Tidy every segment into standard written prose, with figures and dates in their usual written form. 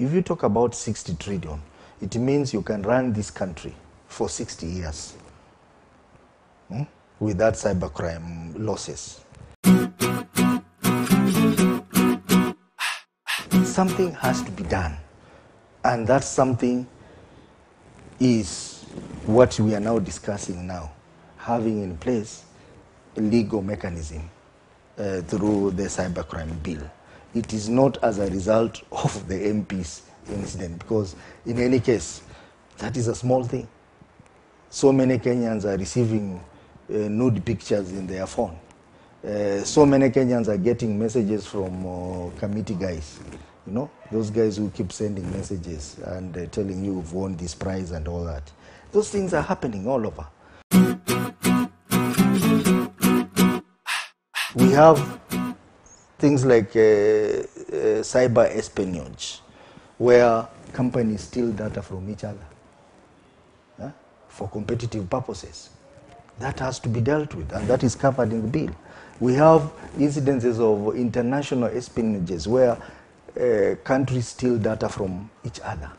if you talk about 60 trillion, it means you can run this country for 60 years without cybercrime losses. Something has to be done, and that something is what we are now discussing now, having in place a legal mechanism through the Cybercrime Bill. It is not as a result of the MP's incident, because in any case, that is a small thing. So many Kenyans are receiving nude pictures in their phone. So many Kenyans are getting messages from committee guys. You know, those guys who keep sending messages and telling you you've won this prize and all that. Those things are happening all over. We have things like cyber espionage, where companies steal data from each other for competitive purposes. That has to be dealt with, and that is covered in the bill. We have incidences of international espionages where countries steal data from each other.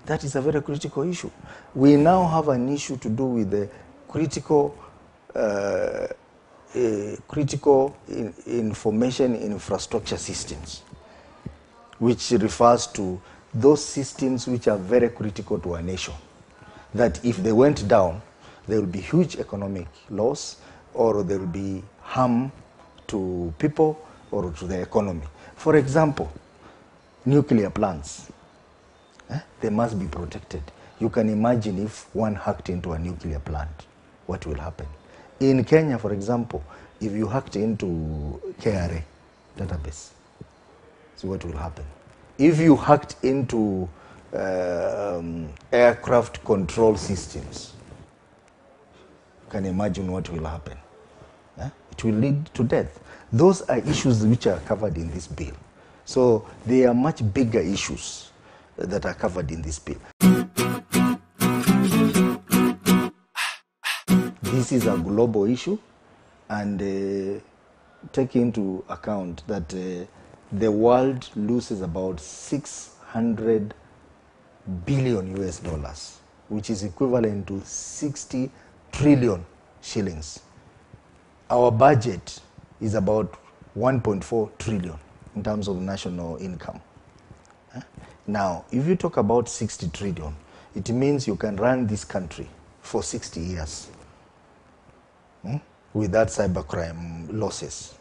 That is a very critical issue. We now have an issue to do with the critical information infrastructure systems, which refers to those systems which are very critical to a nation, that if they went down, there will be huge economic loss, or there will be harm to people or to the economy. For example, nuclear plants, they must be protected. You can imagine if one hacked into a nuclear plant, what will happen? In Kenya, for example, if you hacked into KRA database, so what will happen? If you hacked into aircraft control systems, you can imagine what will happen. It will lead to death. Those are issues which are covered in this bill. So they are much bigger issues that are covered in this bill. This is a global issue, and take into account that the world loses about 600 billion US dollars, which is equivalent to 60 trillion shillings. Our budget is about 1.4 trillion in terms of national income. Now, if you talk about 60 trillion, it means you can run this country for 60 years without cybercrime losses.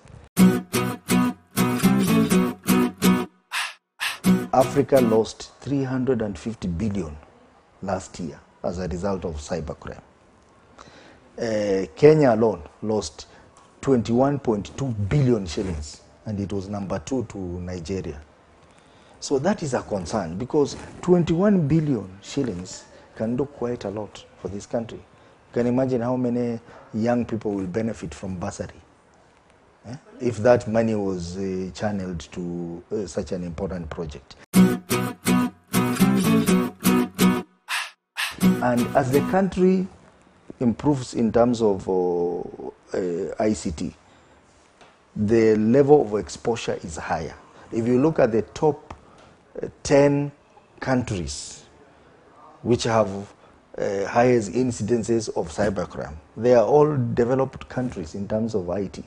Africa lost 350 billion last year as a result of cybercrime. Kenya alone lost 21.2 billion shillings, and it was number 2 to Nigeria. So that is a concern, because 21 billion shillings can do quite a lot for this country. You can imagine how many young people will benefit from bursary if that money was channeled to such an important project. And as the country improves in terms of ICT, the level of exposure is higher. If you look at the top 10 countries which have highest incidences of cybercrime, they are all developed countries in terms of IT.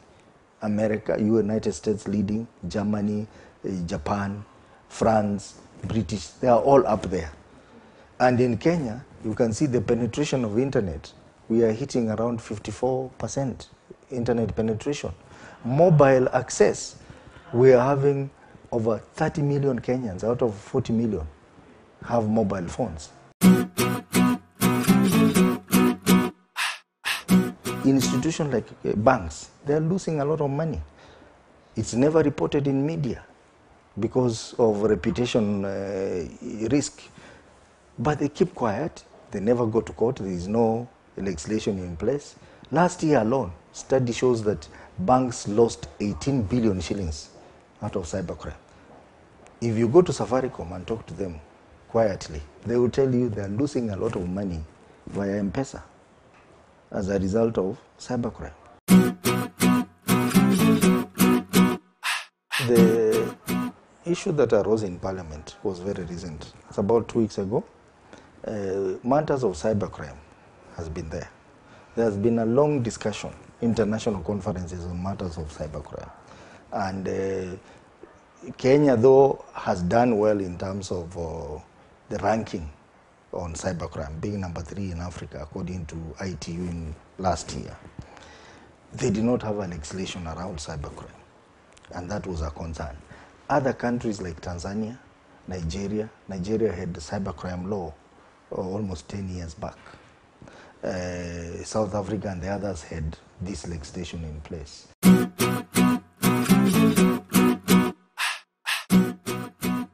America, United States leading, Germany, Japan, France, British, they are all up there. And in Kenya, you can see the penetration of internet. We are hitting around 54% internet penetration. Mobile access, we are having over 30 million Kenyans out of 40 million have mobile phones. Institutions like banks, they are losing a lot of money. It's never reported in media because of reputation risk. But they keep quiet. They never go to court. There is no legislation in place. Last year alone, study shows that banks lost 18 billion shillings out of cybercrime. If you go to Safaricom and talk to them quietly, they will tell you they are losing a lot of money via M-Pesa as a result of cybercrime. The issue that arose in Parliament was very recent. It's about 2 weeks ago. Matters of cybercrime has been there. There has been a long discussion, international conferences on matters of cybercrime. And Kenya, though, has done well in terms of the ranking on cybercrime, being number 3 in Africa, according to ITU in last year. They did not have a legislation around cybercrime, and that was a concern. Other countries like Tanzania, Nigeria had the cybercrime law almost 10 years back. South Africa and the others had this legislation in place.